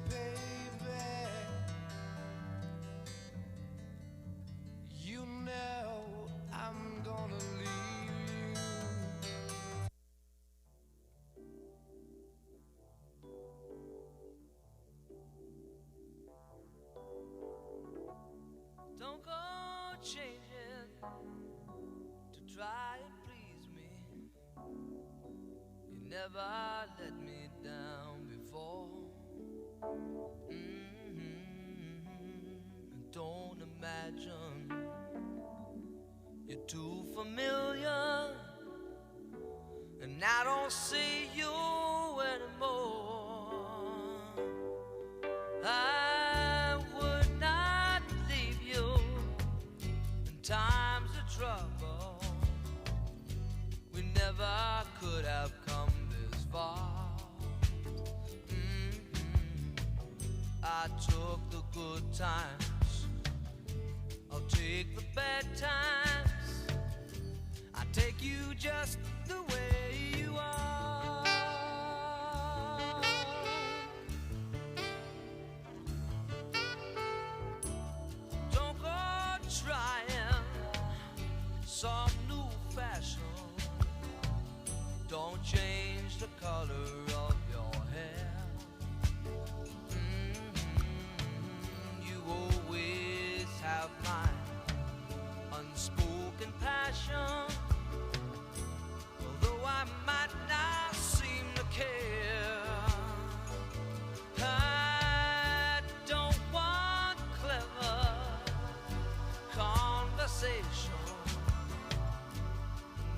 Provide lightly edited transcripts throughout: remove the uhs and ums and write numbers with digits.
baby, you know I'm gonna leave you. Don't go changing to try and please me. You never let me down before. Don't imagine you're too familiar, and I don't see you anymore. I would not leave you in times of trouble. We never could have come this far. I took the good times, I'll take the bad times. I take you just the way you are. Don't go trying some new fashion. Don't change the color of your hair. You always have my unspoken passion, although I might not seem to care. I don't want clever conversation,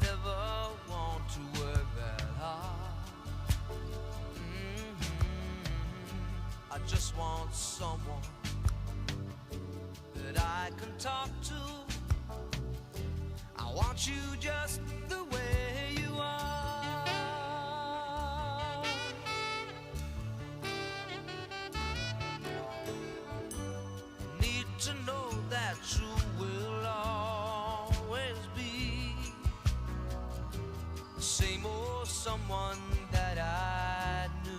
never want to work that hard. I just want someone that I can talk to. I want you just the way you are. Need to know that you will always be the same old someone that I knew.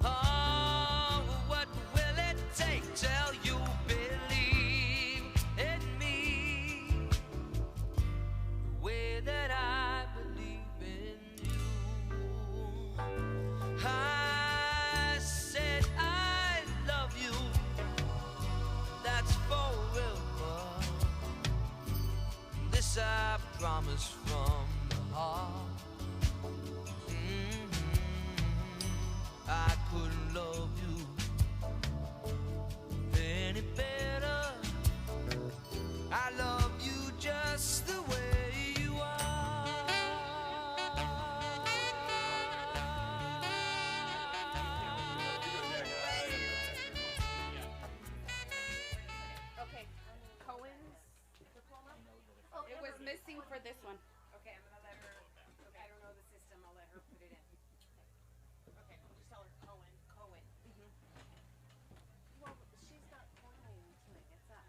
Oh, what will it take till you believe in me the way that I believe in you? I said I love you, that's forever. This I promise from the heart. I couldn't love you any better. I love you just the way you are. Okay, Cohen's diploma? It was missing for this one. Okay, I'm gonna let her, I don't know the system, I'll let her put it in. Okay, I'll just tell her Cohen. Well, she's not going to it, it's us.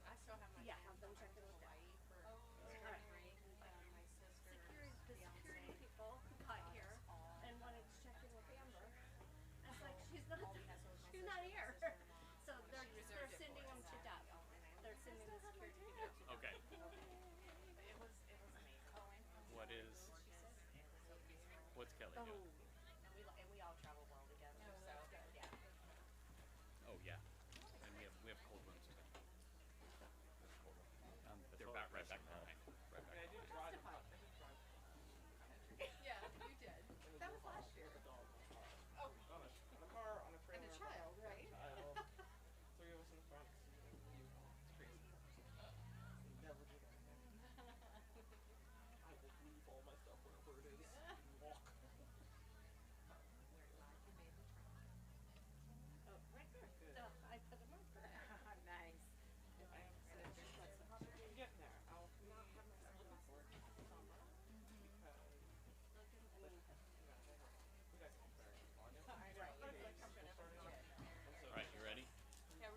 I still have my Yeah, family have them check it with that. Hawaii for Alright. spring break, my sister's The security people got here and wanted to check in with Amber. I was like, she's not here. So they're sending them to Deb. They're sending the security to go. Okay. It was me, Cohen. What is? What's Kelly doing? And we all travel well together, so, yeah. Oh yeah. And we have cold rooms. But they're back right back behind. Right back. Yeah, you did. That was last year. Oh. And a child, right? Three of us in the front. It's crazy. Never do that again. I will leave all my stuff wherever it is and walk. Oh, right there. I put a marker. Nice. I am getting there. I'll not have my second board summer because you guys can very on it. I know. All right, you ready?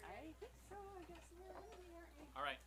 I think so, I guess we're ready, aren't we? All right.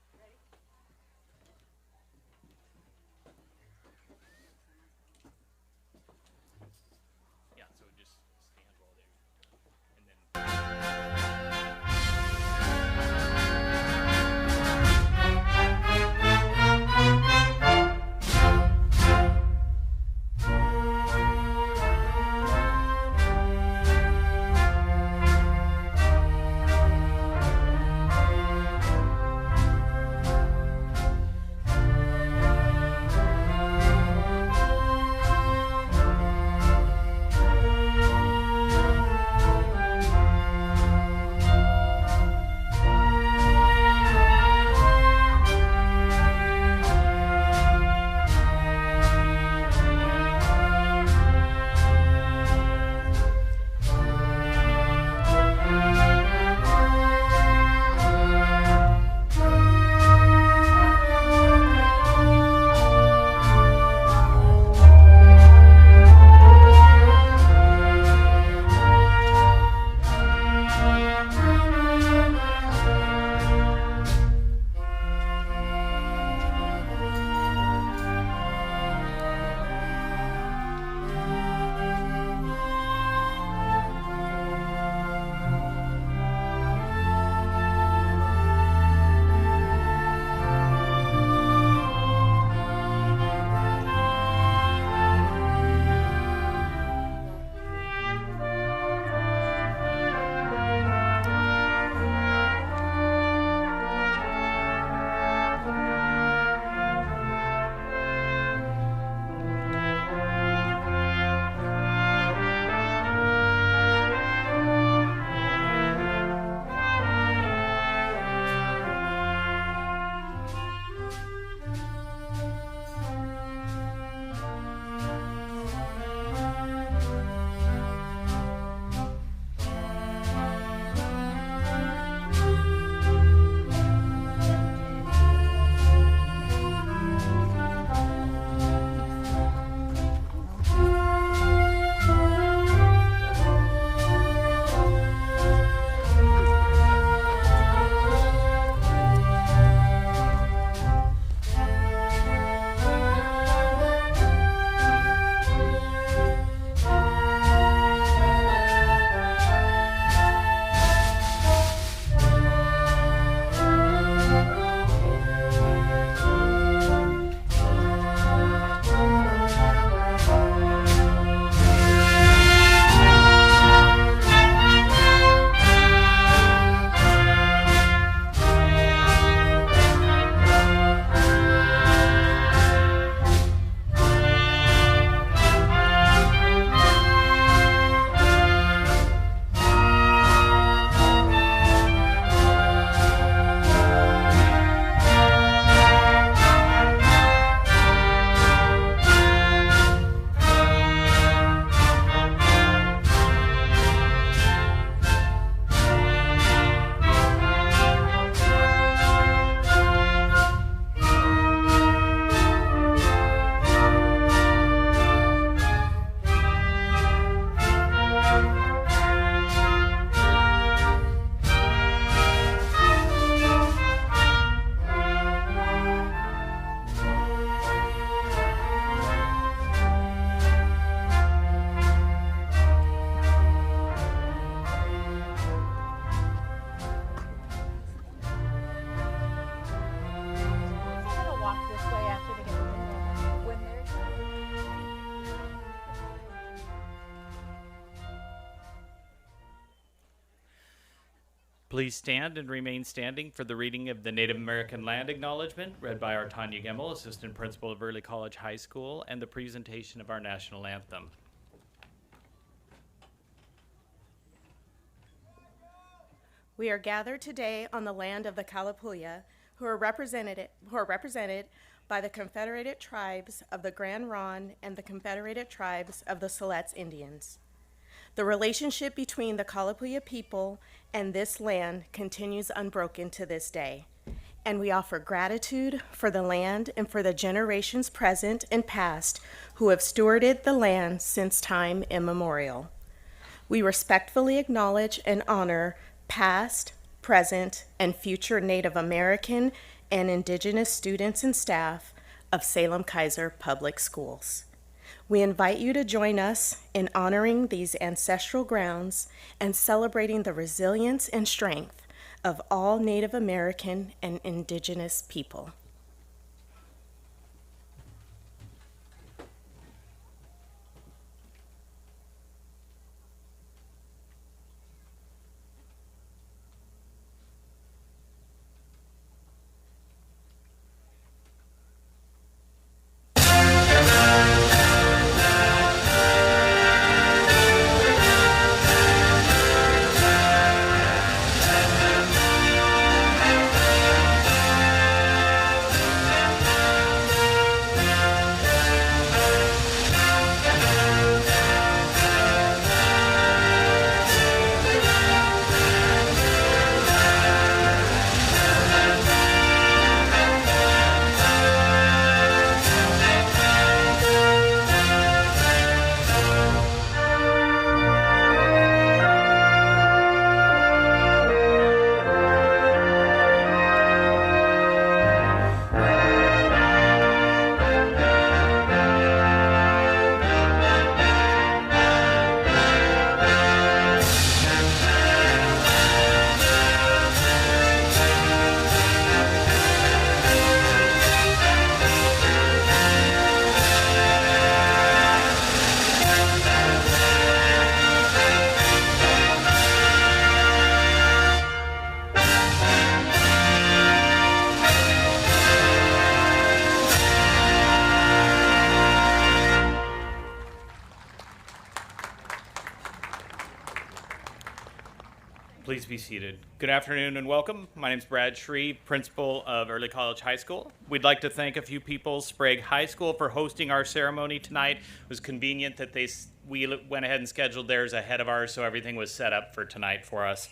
Please stand and remain standing for the reading of the Native American Land Acknowledgement, read by our Tanya Gemmel, Assistant Principal of Early College High School, and the presentation of our national anthem. We are gathered today on the land of the Kalapuya, who are represented by the Confederated Tribes of the Grand Ronde and the Confederated Tribes of the Siletz Indians. The relationship between the Kalapuya people and this land continues unbroken to this day, and we offer gratitude for the land and for the generations present and past who have stewarded the land since time immemorial. We respectfully acknowledge and honor past, present, and future Native American and Indigenous students and staff of Salem-Keizer Public Schools. We invite you to join us in honoring these ancestral grounds and celebrating the resilience and strength of all Native American and Indigenous people. Please be seated. Good afternoon and welcome. My name is Brad Shreve, Principal of Early College High School. We'd like to thank a few people, Sprague High School, for hosting our ceremony tonight. It was convenient that we went ahead and scheduled theirs ahead of ours, so everything was set up for tonight for us.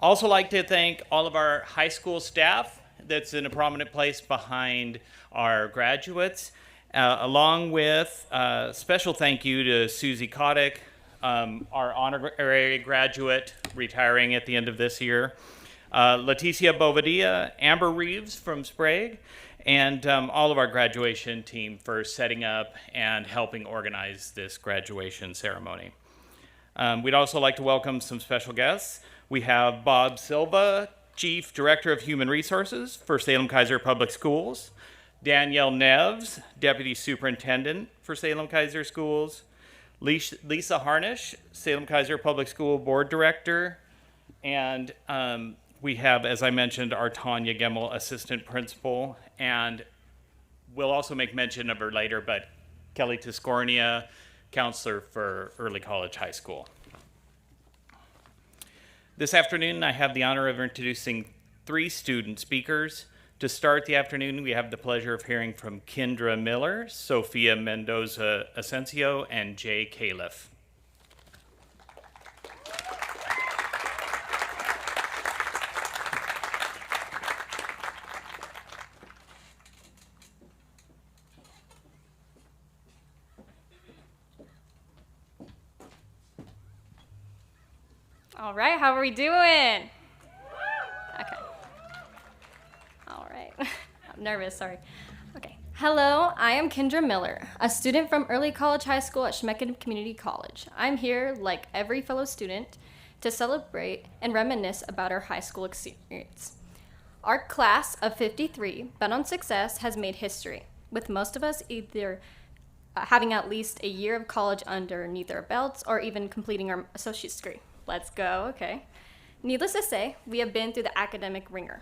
Also like to thank all of our high school staff that's in a prominent place behind our graduates, along with a special thank you to Susie Kotick, our honorary graduate retiring at the end of this year, Leticia Bovadilla, Amber Reeves from Sprague, and all of our graduation team for setting up and helping organize this graduation ceremony. We'd also like to welcome some special guests. We have Bob Silva, Chief Director of Human Resources for Salem-Keizer Public Schools, Danielle Neves, Deputy Superintendent for Salem-Keizer Schools, Lisa Harnish, Salem-Keizer Public School Board Director, and we have, as I mentioned, our Tanya Gemmel, Assistant Principal, and we'll also make mention of her later, but Kelly Tiscornia, Counselor for Early College High School. This afternoon, I have the honor of introducing 3 student speakers. To start the afternoon, we have the pleasure of hearing from Kendra Miller, Sophia Mendoza Asensio, and Jay Califf. All right, how are we doing? Okay. All right. I'm nervous, sorry. Okay. Hello, I am Kendra Miller, a student from Early College High School at Chemeketa Community College. I'm here, like every fellow student, to celebrate and reminisce about our high school experience. Our class of 53, Bet on Success, has made history, with most of us either having at least a year of college underneath our belts or even completing our associate's degree. Let's go, okay. Needless to say, we have been through the academic ringer.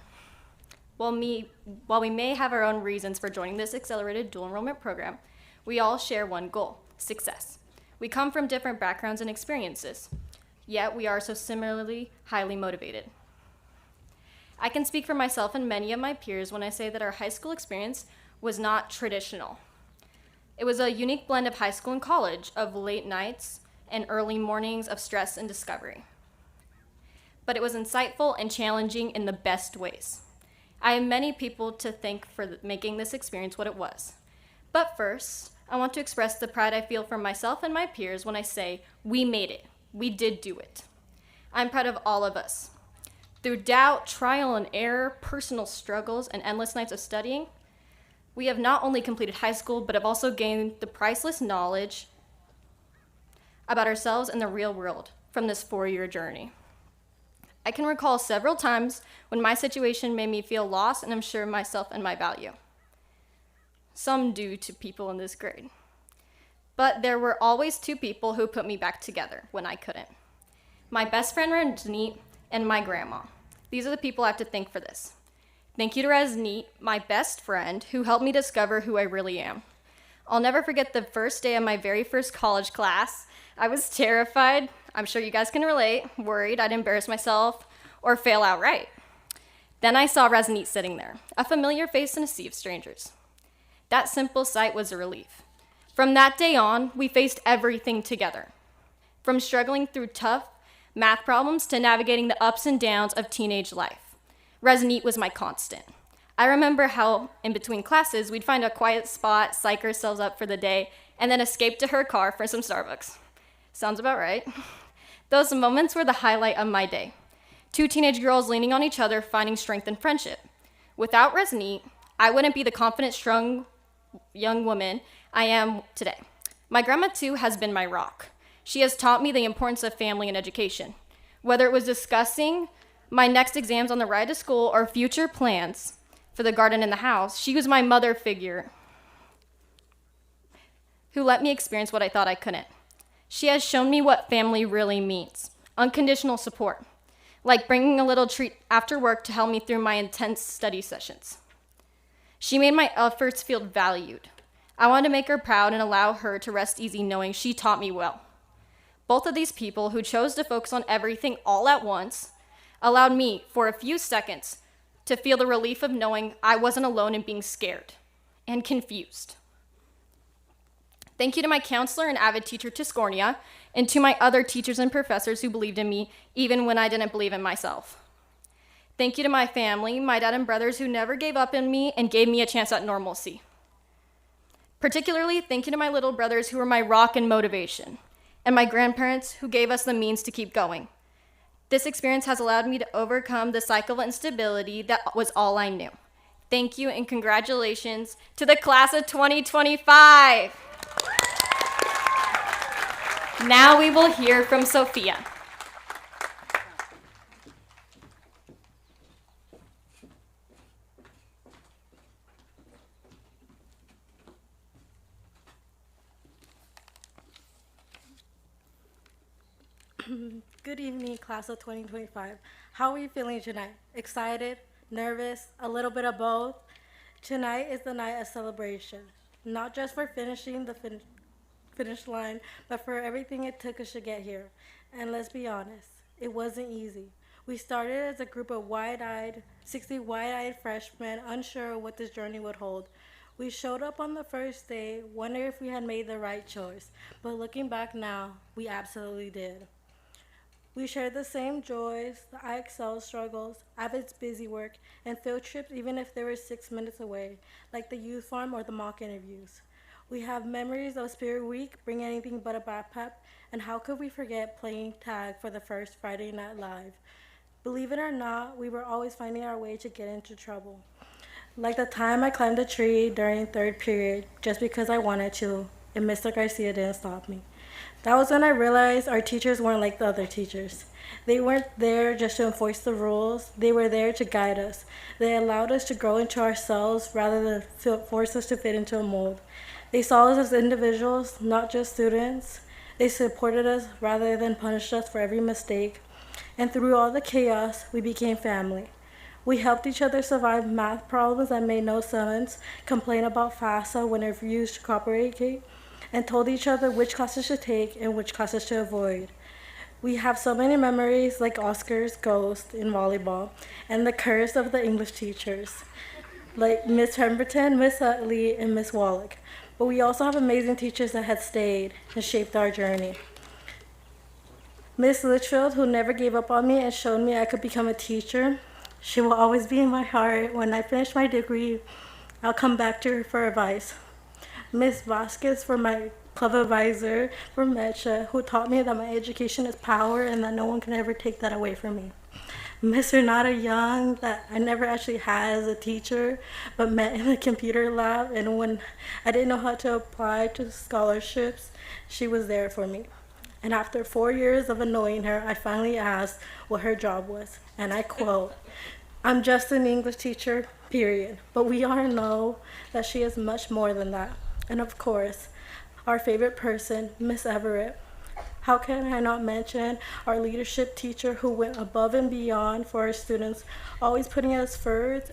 While we may have our own reasons for joining this accelerated dual enrollment program, we all share one goal: success. We come from different backgrounds and experiences, yet we are so similarly highly motivated. I can speak for myself and many of my peers when I say that our high school experience was not traditional. It was a unique blend of high school and college, of late nights and early mornings of stress and discovery. But it was insightful and challenging in the best ways. I have many people to thank for making this experience what it was. But first, I want to express the pride I feel for myself and my peers when I say, we made it. We did do it. I'm proud of all of us. Through doubt, trial and error, personal struggles, and endless nights of studying, we have not only completed high school, but have also gained the priceless knowledge about ourselves and the real world from this 4-year journey. I can recall several times when my situation made me feel lost and unsure of myself and my value. Some due to people in this grade. But there were always 2 people who put me back together when I couldn't. My best friend Rajneet and my grandma. These are the people I have to thank for this. Thank you to Rajneet, my best friend, who helped me discover who I really am. I'll never forget the first day of my very first college class. I was terrified, I'm sure you guys can relate, worried I'd embarrass myself or fail outright. Then I saw Rajneet sitting there, a familiar face in a sea of strangers. That simple sight was a relief. From that day on, we faced everything together. From struggling through tough math problems to navigating the ups and downs of teenage life. Rajneet was my constant. I remember how, in between classes, we'd find a quiet spot, psych ourselves up for the day, and then escape to her car for some Starbucks. Sounds about right. Those moments were the highlight of my day. 2 teenage girls leaning on each other, finding strength in friendship. Without Rajneet, I wouldn't be the confident, strong young woman I am today. My grandma, too, has been my rock. She has taught me the importance of family and education. Whether it was discussing my next exams on the ride to school or future plans for the garden in the house, she was my mother figure who let me experience what I thought I couldn't. She has shown me what family really means. Unconditional support, like bringing a little treat after work to help me through my intense study sessions. She made my efforts feel valued. I wanted to make her proud and allow her to rest easy knowing she taught me well. Both of these people who chose to focus on everything all at once allowed me, for a few seconds, to feel the relief of knowing I wasn't alone in being scared and confused. Thank you to my counselor and avid teacher, Tiscornia, and to my other teachers and professors who believed in me even when I didn't believe in myself. Thank you to my family, my dad and brothers who never gave up on me and gave me a chance at normalcy. Particularly, thank you to my little brothers who were my rock and motivation, and my grandparents who gave us the means to keep going. This experience has allowed me to overcome the cycle of instability that was all I knew. Thank you and congratulations to the class of 2025. Now we will hear from Sophia. Good evening, class of 2025. How are you feeling tonight? Excited? Nervous? A little bit of both? Tonight is the night of celebration, not just for finishing the finish line, but for everything it took us to get here. And let's be honest, it wasn't easy. We started as a group of 60 wide-eyed freshmen, unsure of what this journey would hold. We showed up on the first day, wondering if we had made the right choice, but looking back now, we absolutely did. We shared the same joys, the IXL struggles, Avid's busy work, and field trips even if they were 6 minutes away, like the youth farm or the mock interviews. We have memories of Spirit Week, Bring Anything But a Backpack, and how could we forget playing tag for the first Friday Night Live? Believe it or not, we were always finding our way to get into trouble. Like the time I climbed a tree during 3rd period just because I wanted to, and Mr. Garcia didn't stop me. That was when I realized our teachers weren't like the other teachers. They weren't there just to enforce the rules. They were there to guide us. They allowed us to grow into ourselves rather than force us to fit into a mold. They saw us as individuals, not just students. They supported us rather than punished us for every mistake. And through all the chaos, we became family. We helped each other survive math problems that made no sense, complain about FAFSA when it refused to cooperate, and told each other which classes to take and which classes to avoid. We have so many memories like Oscar's ghost in volleyball and the curse of the English teachers, like Miss Pemberton, Miss Utley, and Miss Wallach. But we also have amazing teachers that had stayed and shaped our journey. Miss Litchfield, who never gave up on me and showed me I could become a teacher, she will always be in my heart. When I finish my degree, I'll come back to her for advice. Miss Vasquez for my club advisor for MECHA, who taught me that my education is power and that no one can ever take that away from me. Miss Renata Young, that I never actually had as a teacher, but met in the computer lab, and when I didn't know how to apply to scholarships, she was there for me. And after 4 years of annoying her, I finally asked what her job was, and I quote, "I'm just an English teacher, period." But we all know that she is much more than that. And of course, our favorite person, Miss Everett. How can I not mention our leadership teacher who went above and beyond for our students, always putting us first,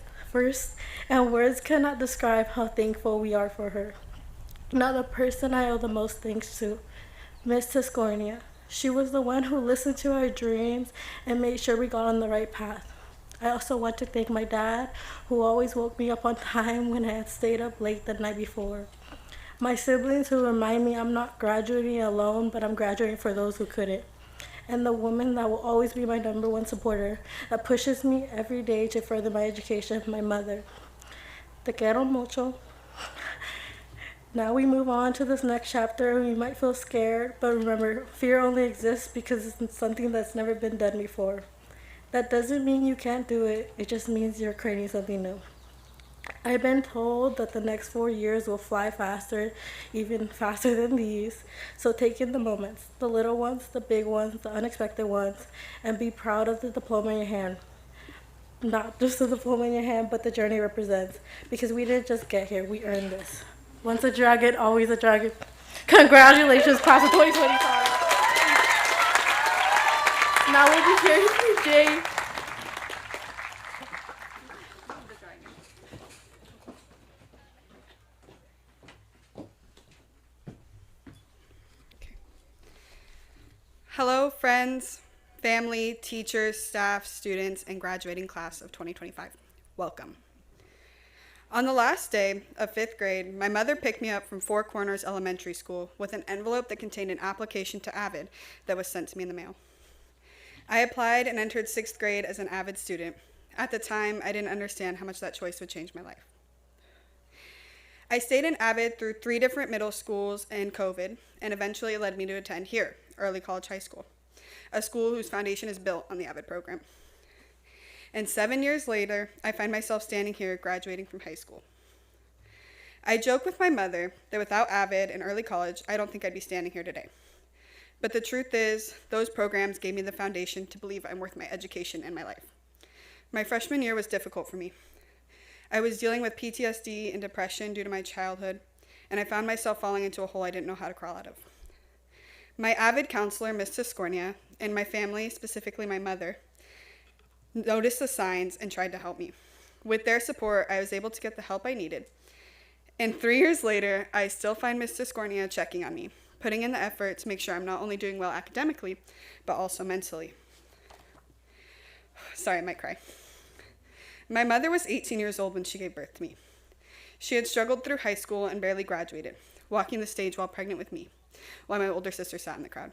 and words cannot describe how thankful we are for her. Now the person I owe the most thanks to, Miss Tiscornia. She was the one who listened to our dreams and made sure we got on the right path. I also want to thank my dad, who always woke me up on time when I had stayed up late the night before. My siblings, who remind me I'm not graduating alone, but I'm graduating for those who couldn't. And the woman that will always be my #1 supporter, that pushes me every day to further my education, my mother. Te quiero mucho. Now we move on to this next chapter. You might feel scared, but remember, fear only exists because it's something that's never been done before. That doesn't mean you can't do it. It just means you're creating something new. I've been told that the next 4 years will fly faster, even faster than these. So take in the moments, the little ones, the big ones, the unexpected ones, and be proud of the diploma in your hand. Not just the diploma in your hand, but the journey it represents. Because we didn't just get here, we earned this. Once a dragon, always a dragon. Congratulations, class of 2025. Now we'll be hearing from Jay. Hello, friends, family, teachers, staff, students, and graduating class of 2025. Welcome. On the last day of 5th grade, my mother picked me up from Four Corners Elementary School with an envelope that contained an application to AVID that was sent to me in the mail. I applied and entered 6th grade as an AVID student. At the time, I didn't understand how much that choice would change my life. I stayed in AVID through 3 different middle schools and COVID, and eventually it led me to attend here, Early College High School, a school whose foundation is built on the AVID program. And 7 years later, I find myself standing here graduating from high school. I joke with my mother that without AVID and Early College, I don't think I'd be standing here today. But the truth is, those programs gave me the foundation to believe I'm worth my education and my life. My freshman year was difficult for me. I was dealing with PTSD and depression due to my childhood, and I found myself falling into a hole I didn't know how to crawl out of. My AVID counselor, Miss Tiscornia, and my family, specifically my mother, noticed the signs and tried to help me. With their support, I was able to get the help I needed. And 3 years later, I still find Miss Tiscornia checking on me, putting in the effort to make sure I'm not only doing well academically, but also mentally. Sorry, I might cry. My mother was 18 years old when she gave birth to me. She had struggled through high school and barely graduated, walking the stage while pregnant with me, while my older sister sat in the crowd.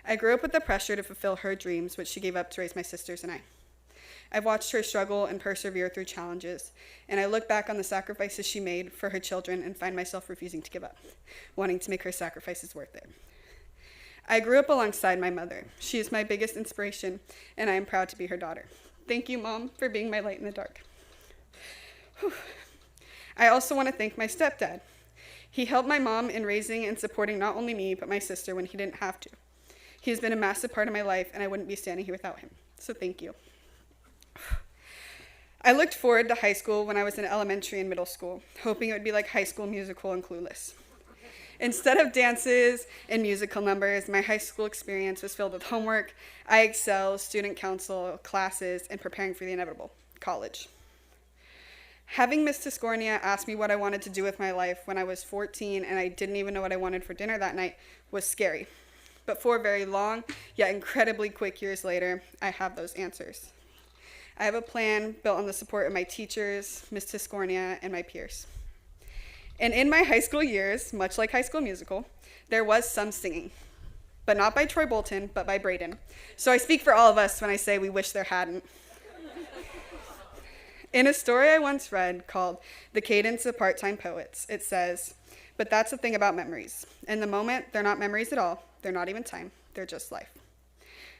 I grew up with the pressure to fulfill her dreams, which she gave up to raise my sisters and I. I've watched her struggle and persevere through challenges, and I look back on the sacrifices she made for her children and find myself refusing to give up, wanting to make her sacrifices worth it. I grew up alongside my mother. She is my biggest inspiration, and I am proud to be her daughter. Thank you, Mom, for being my light in the dark. Whew. I also want to thank my stepdad. He helped my mom in raising and supporting not only me, but my sister when he didn't have to. He has been a massive part of my life, and I wouldn't be standing here without him. So thank you. I looked forward to high school when I was in elementary and middle school, hoping it would be like High School Musical and Clueless. Instead of dances and musical numbers, my high school experience was filled with homework, IXL, student council, classes, and preparing for the inevitable, college. Having Miss Tiscornia ask me what I wanted to do with my life when I was 14 and I didn't even know what I wanted for dinner that night was scary. But 4 very long, yet incredibly quick years later, I have those answers. I have a plan built on the support of my teachers, Miss Tiscornia, and my peers. And in my high school years, much like High School Musical, there was some singing, but not by Troy Bolton, but by Braden. So I speak for all of us when I say we wish there hadn't. In a story I once read called The Cadence of Part-Time Poets, it says, "But that's the thing about memories. In the moment, they're not memories at all. They're not even time. They're just life."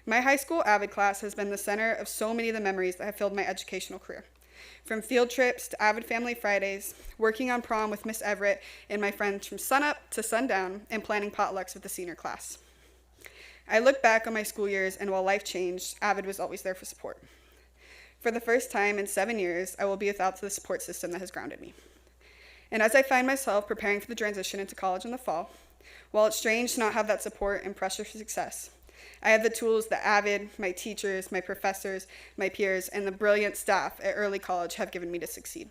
My high school AVID class has been the center of so many of the memories that have filled my educational career. From field trips to AVID Family Fridays, working on prom with Miss Everett and my friends from sunup to sundown, and planning potlucks with the senior class. I look back on my school years, and while life changed, AVID was always there for support. For the first time in 7 years, I will be without the support system that has grounded me. And as I find myself preparing for the transition into college in the fall, while it's strange to not have that support and pressure for success, I have the tools that AVID, my teachers, my professors, my peers, and the brilliant staff at Early College have given me to succeed.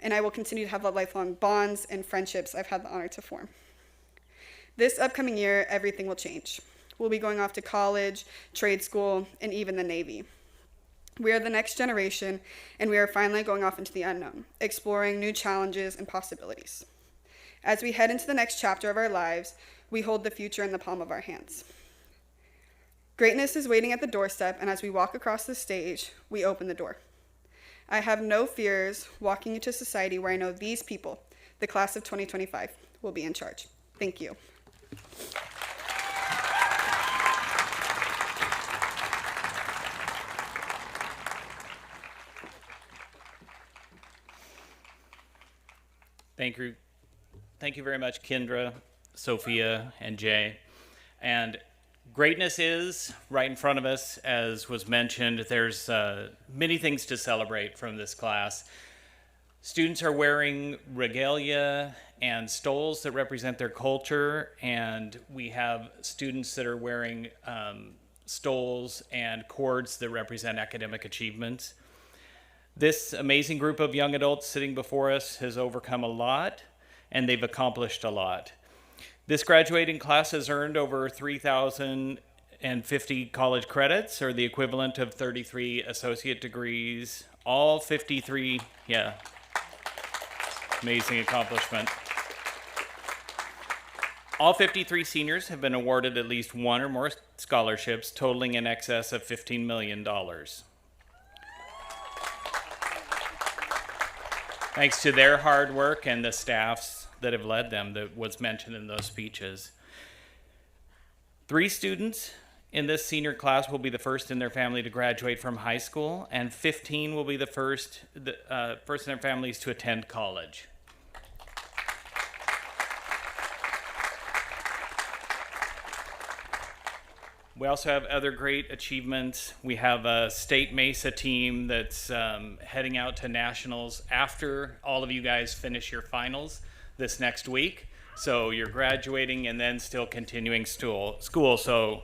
And I will continue to have the lifelong bonds and friendships I've had the honor to form. This upcoming year, everything will change. We'll be going off to college, trade school, and even the Navy. We are the next generation, and we are finally going off into the unknown, exploring new challenges and possibilities. As we head into the next chapter of our lives, we hold the future in the palm of our hands. Greatness is waiting at the doorstep, and as we walk across the stage, we open the door. I have no fears walking into society where I know these people, the class of 2025, will be in charge. Thank you. Thank you very much, Kendra, Sophia, and Jay. And greatness is right in front of us, as was mentioned. There's many things to celebrate from this class. Students are wearing regalia and stoles that represent their culture, and we have students that are wearing stoles and cords that represent academic achievements. This amazing group of young adults sitting before us has overcome a lot, and they've accomplished a lot. This graduating class has earned over 3,050 college credits, or the equivalent of 33 associate degrees. All 53, amazing accomplishment. All 53 seniors have been awarded at least one or more scholarships, totaling in excess of $15 million. Thanks to their hard work and the staffs that have led them, that was mentioned in those speeches. 3 students in this senior class will be the first in their family to graduate from high school, and 15 will be the first in their families to attend college. We also have other great achievements. We have a state Mesa team that's heading out to nationals after all of you guys finish your finals this next week. So you're graduating and then still continuing school. So,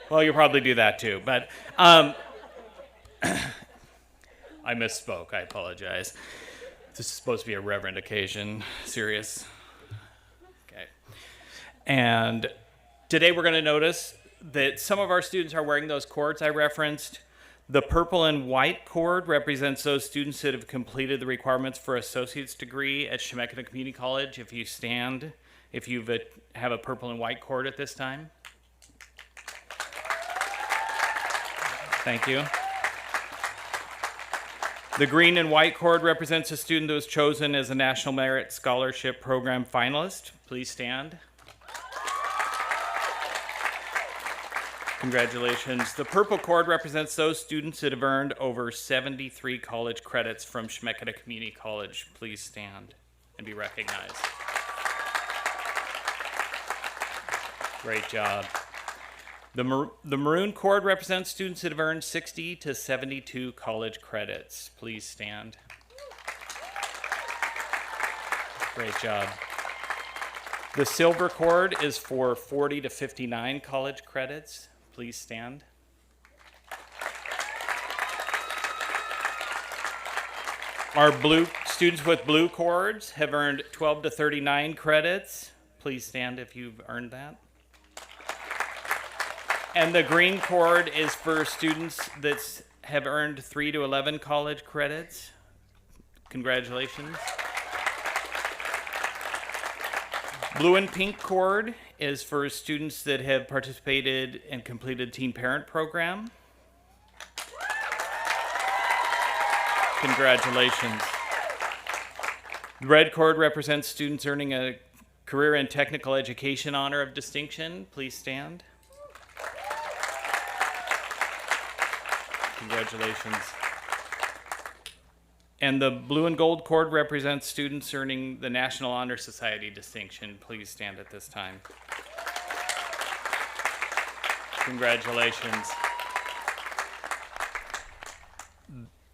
well, you'll probably do that too. But I misspoke. I apologize. This is supposed to be a reverent occasion. Serious. And today we're going to notice that some of our students are wearing those cords I referenced. The purple and white cord represents those students that have completed the requirements for associate's degree at Chemeketa Community College. If you stand, if you have a purple and white cord at this time. Thank you. The green and white cord represents a student that was chosen as a National Merit Scholarship Program finalist. Please stand. Congratulations. The purple cord represents those students that have earned over 73 college credits from Chemeketa Community College. Please stand and be recognized. Great job. The maroon cord represents students that have earned 60 to 72 college credits. Please stand. Great job. The silver cord is for 40 to 59 college credits. Please stand. Our blue students with blue cords have earned 12 to 39 credits. Please stand if you've earned that. And the green cord is for students that have earned 3 to 11 college credits. Congratulations. Blue and pink cord is for students that have participated and completed Teen Parent Program. Congratulations. The red cord represents students earning a Career and Technical Education Honor of Distinction. Please stand. Congratulations. And the blue and gold cord represents students earning the National Honor Society distinction. Please stand at this time. Congratulations.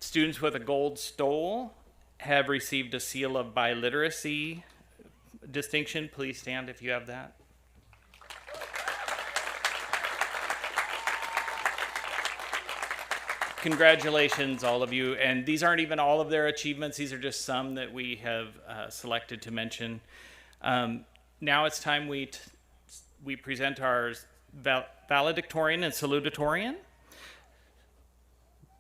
Students with a gold stole have received a Seal of Biliteracy distinction. Please stand if you have that. Congratulations, all of you. And these aren't even all of their achievements. These are just some that we have selected to mention. Now it's time we present our valedictorian and salutatorian.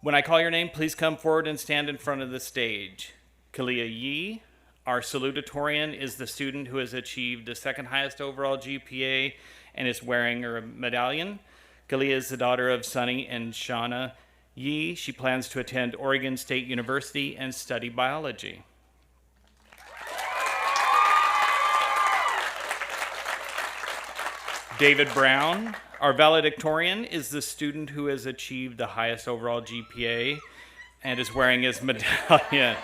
When I call your name, please come forward and stand in front of the stage. Kalia Yee, our salutatorian, is the student who has achieved the second highest overall GPA and is wearing her medallion. Kalia is the daughter of Sunny and Shauna Yee. She plans to attend Oregon State University and study biology. David Brown, our valedictorian, is the student who has achieved the highest overall GPA and is wearing his medallion.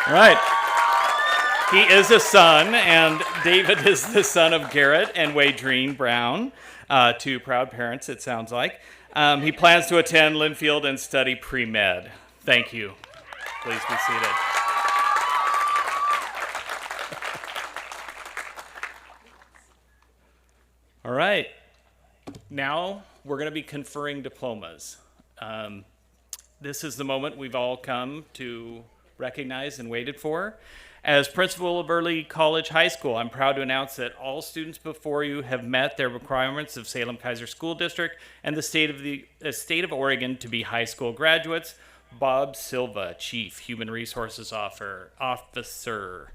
Right. He is a son, and David is the son of Garrett and Wadreen Brown, two proud parents, it sounds like. He plans to attend Linfield and study pre-med. Thank you. Please be seated. All right. Now we're going to be conferring diplomas. This is the moment we've all come to recognize and waited for. As principal of Early College High School, I'm proud to announce that all students before you have met their requirements of Salem-Keizer School District and the state of Oregon to be high school graduates. Bob Silva, Chief Human Resources Officer.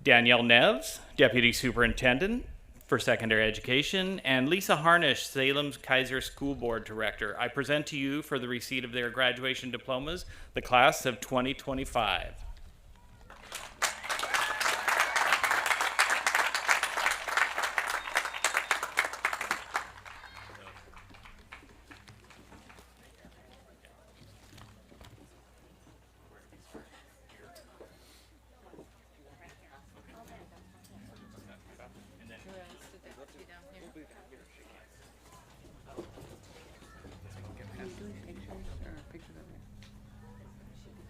Danielle Neves, Deputy Superintendent for Secondary Education, and Lisa Harnish, Salem-Keizer School Board Director. I present to you for the receipt of their graduation diplomas, the class of 2025.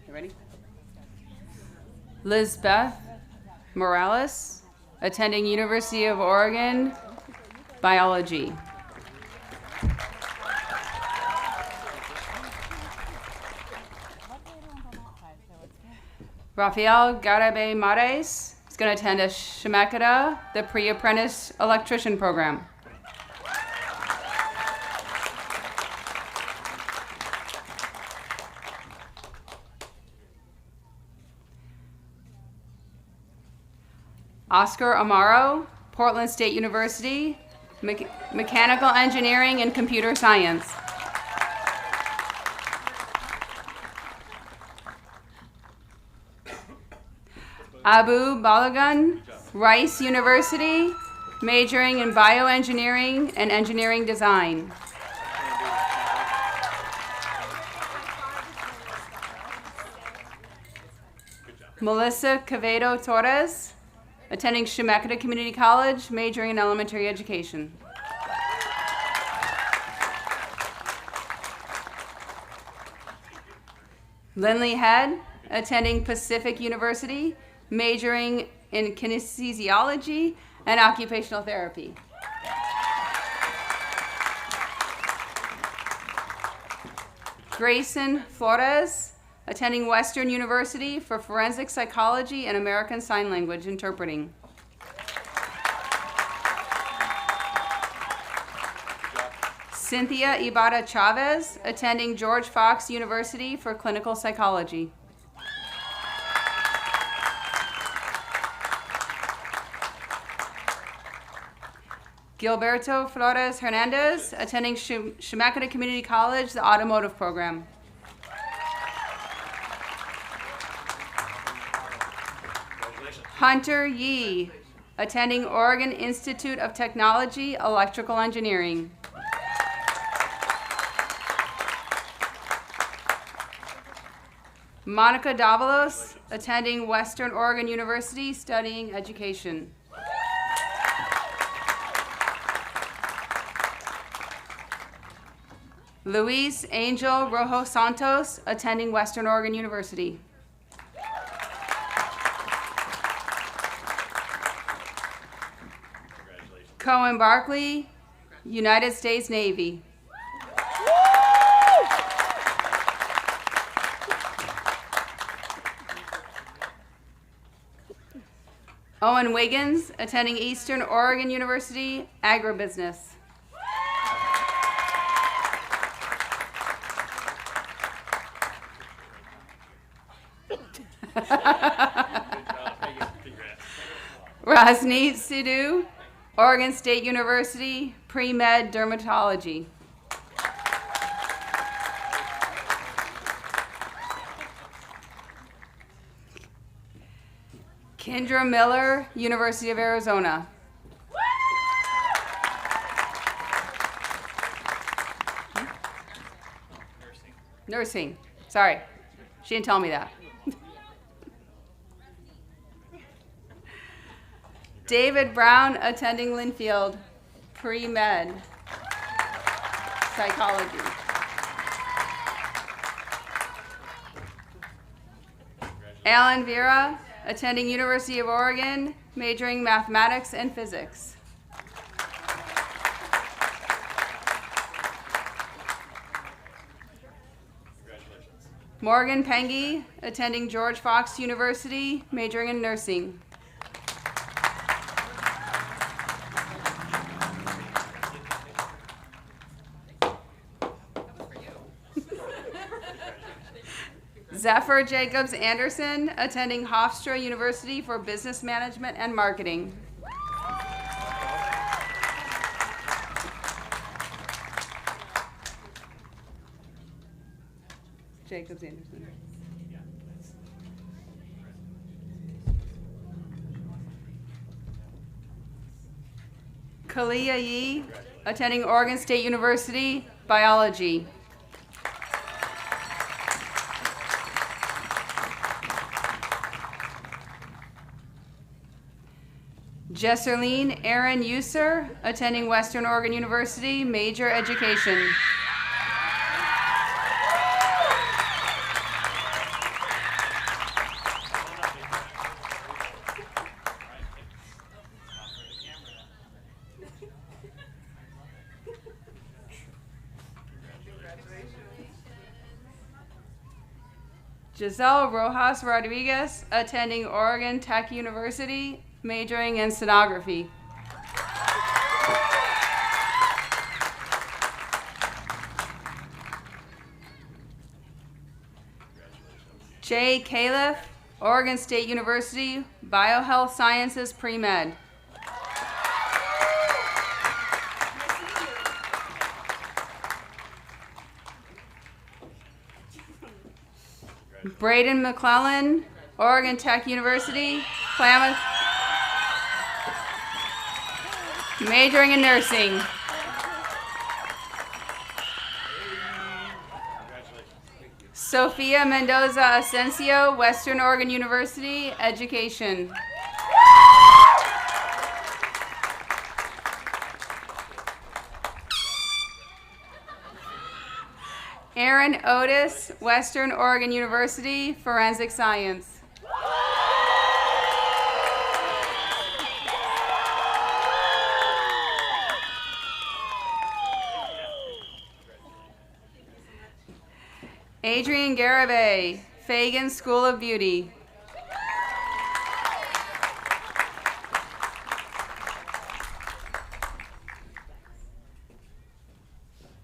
Ready? Lizbeth Morales, attending University of Oregon, biology. Rafael Garabe Mares is going to attend a Shemeketa, the pre-apprentice electrician program. Oscar Amaro, Portland State University, Mechanical Engineering and Computer Science. Abu Balagan, Rice University, majoring in bioengineering and engineering design. Melissa Cavedo Torres, attending Shemeketa Community College, majoring in elementary education. Lindley Head, attending Pacific University, majoring in kinesiology and occupational therapy. Grayson Flores, attending Western University for forensic psychology and American Sign Language interpreting. Cynthia Ibarra Chavez, attending George Fox University for clinical psychology. Gilberto Flores Hernandez, attending Chemacata Community College, the automotive program. Hunter Yee, attending Oregon Institute of Technology, electrical engineering. Monica Davalos, attending Western Oregon University, studying education. Luis Angel Rojo Santos, attending Western Oregon University. Cohen Barkley, United States Navy. Owen Wiggins, attending Eastern Oregon University, agribusiness. Rasneet Sidhu, Oregon State University, pre-med dermatology. Kendra Miller, University of Arizona. Nursing. Sorry, she didn't tell me that. David Brown, attending Linfield, pre-med psychology. Alan Vera, attending University of Oregon, majoring mathematics and physics. Morgan Pengy, attending George Fox University, majoring in nursing. Zephyr Jacobs Anderson, attending Hofstra University for business management and marketing. Jacobs Anderson. Kalia Yee, attending Oregon State University, biology. Jesserline Aaron User, attending Western Oregon University, major education. Giselle Rojas Rodriguez, attending Oregon Tech University, majoring in stenography. Jay Califf, Oregon State University, Biohealth Sciences, pre-med. Braden McClellan, Oregon Tech University, Klamath, majoring in nursing. Sofia Mendoza Asensio, Western Oregon University, education. Aaron Otis, Western Oregon University, forensic science. Adrian Garibay, Fagan School of Beauty.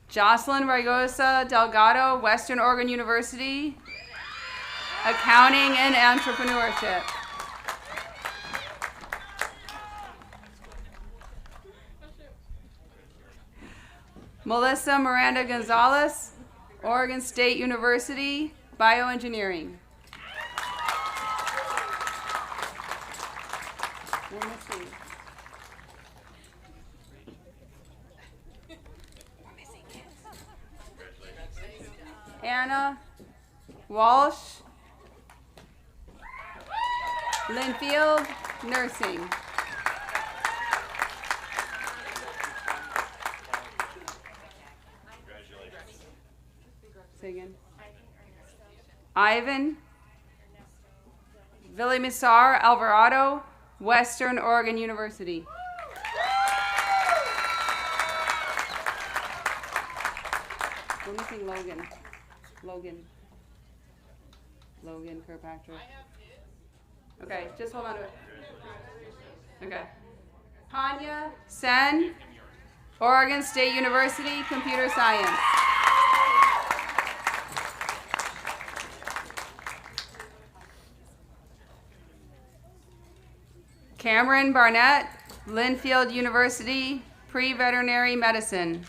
Jocelyn Ragosa Delgado, Western Oregon University, Accounting and Entrepreneurship. Melissa Miranda Gonzalez, Oregon State University, Bioengineering. Let me see. Anna Walsh, Linfield, Nursing. Say again. Ivan Villamizar Alvarado, Western Oregon University. We're missing Logan. Logan Kirkpatrick. Okay, just hold on to it. Okay. Tanya Sen, Oregon State University, Computer Science. Cameron Barnett, Linfield University, Pre-Veterinary Medicine.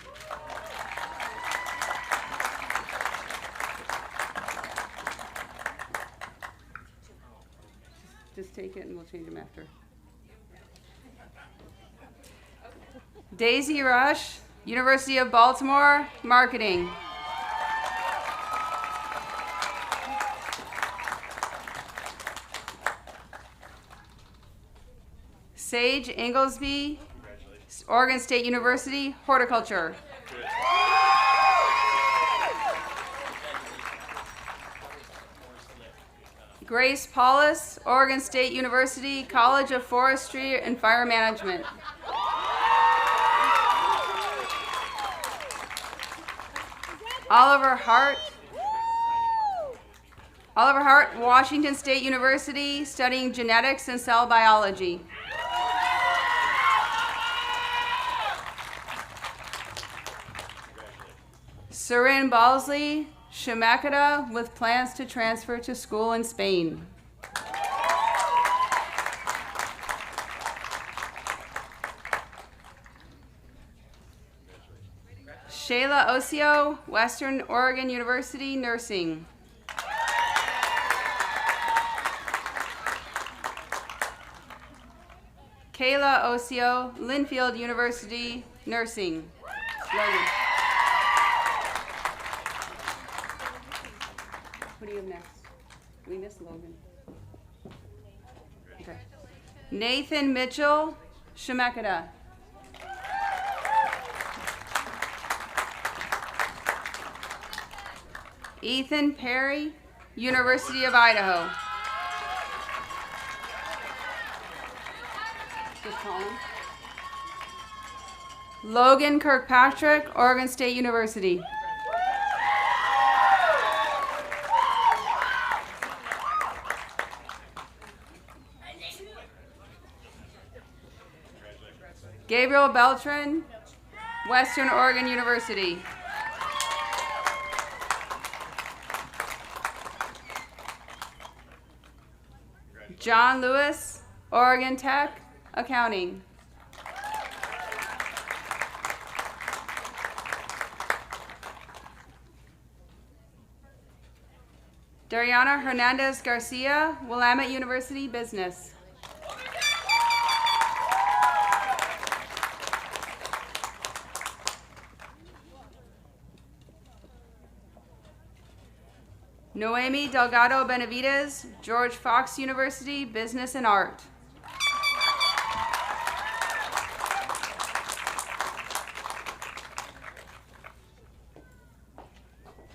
Just take it and we'll change them after. Daisy Rush, University of Baltimore, Marketing. Sage Inglesby, Oregon State University, Horticulture. Grace Paulus, Oregon State University, College of Forestry and Fire Management. Oliver Hart, Washington State University, studying genetics and cell biology. Surin Balsley, Shemakata, with plans to transfer to school in Spain. Shayla Osio, Western Oregon University, Nursing. Kayla Osio, Linfield University, Nursing. Logan. Who do you have next? We missed Logan. Okay. Nathan Mitchell, Shemakata. Ethan Perry, University of Idaho. Just call him. Logan Kirkpatrick, Oregon State University. Gabriel Beltran, Western Oregon University. John Lewis, Oregon Tech, Accounting. Dariana Hernandez Garcia, Willamette University, Business. Noemi Delgado Benavides, George Fox University, Business and Art.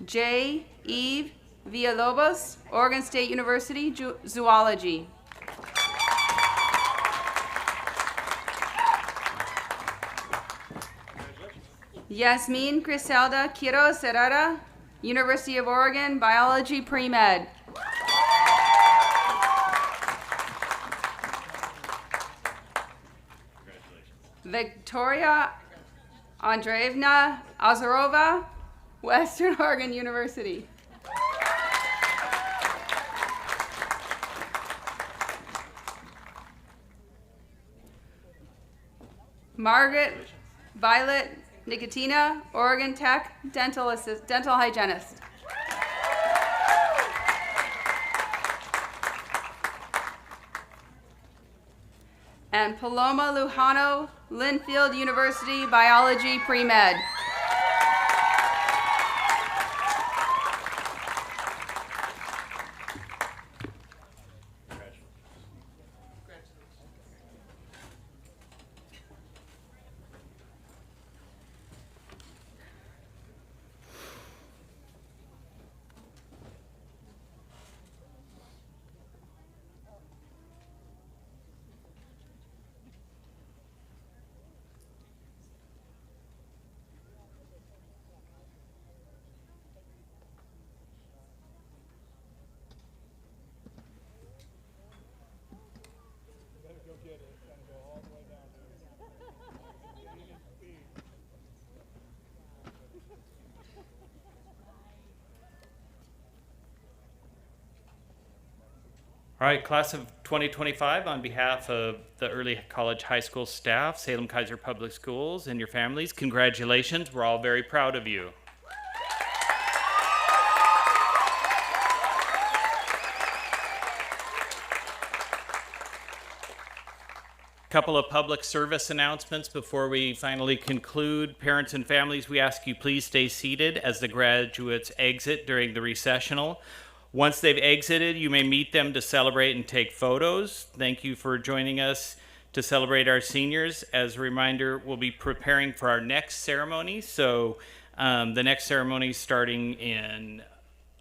J. Eve Villalobos, Oregon State University, Zoology. Yasmin Criselda Quiroz Herrera, University of Oregon, Biology Pre-Med. Victoria Andreevna Azarova, Western Oregon University. Margaret Violet Nicotina, Oregon Tech, dental hygienist. And Paloma Lujano, Linfield University, Biology Pre-Med. All right, class of 2025, on behalf of the Early College High School staff, Salem Keizer Public Schools, and your families, congratulations. We're all very proud of you. Couple of public service announcements before we finally conclude. Parents and families, we ask you please stay seated as the graduates exit during the recessional. Once they've exited, you may meet them to celebrate and take photos. Thank you for joining us to celebrate our seniors. As a reminder, we'll be preparing for our next ceremony. So the next ceremony is starting in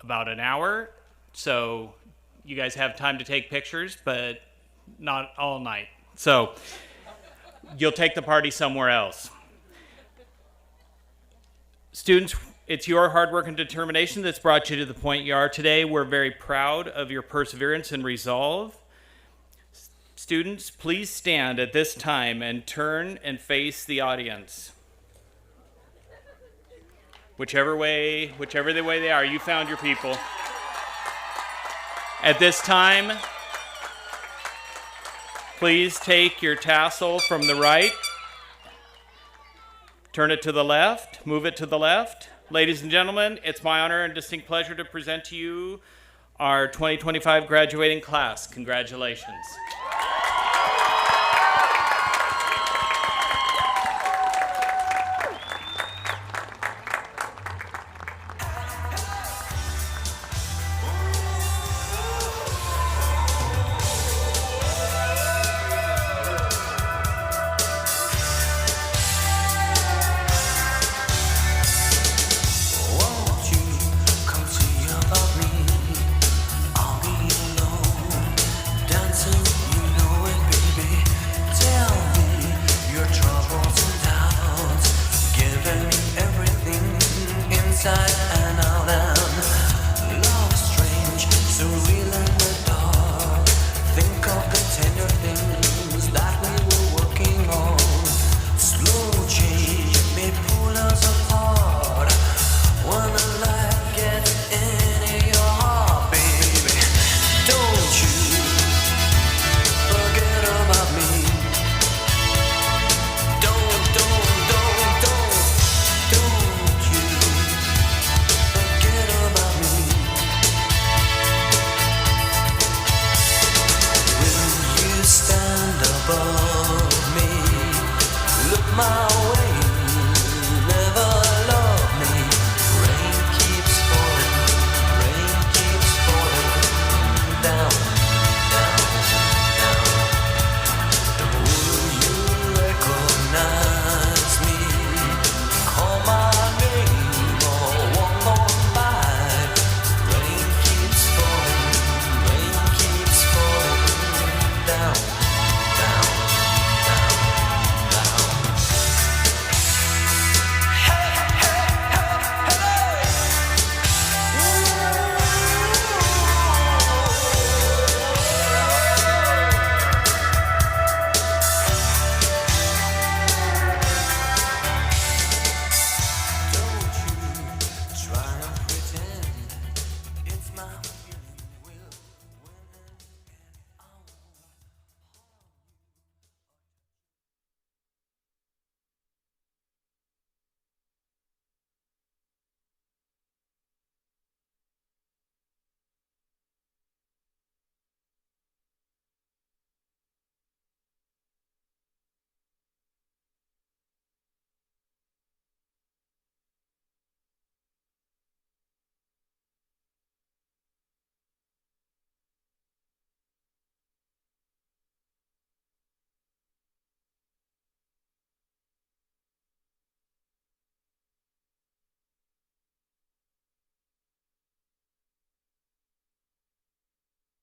about an hour. So you guys have time to take pictures, but not all night. So you'll take the party somewhere else. Students, it's your hard work and determination that's brought you to the point you are today. We're very proud of your perseverance and resolve. Students, please stand at this time and turn and face the audience. Whichever way they are, you found your people. At this time, please take your tassel from the right, turn it to the left, move it to the left. Ladies and gentlemen, it's my honor and distinct pleasure to present to you our 2025 graduating class. Congratulations. My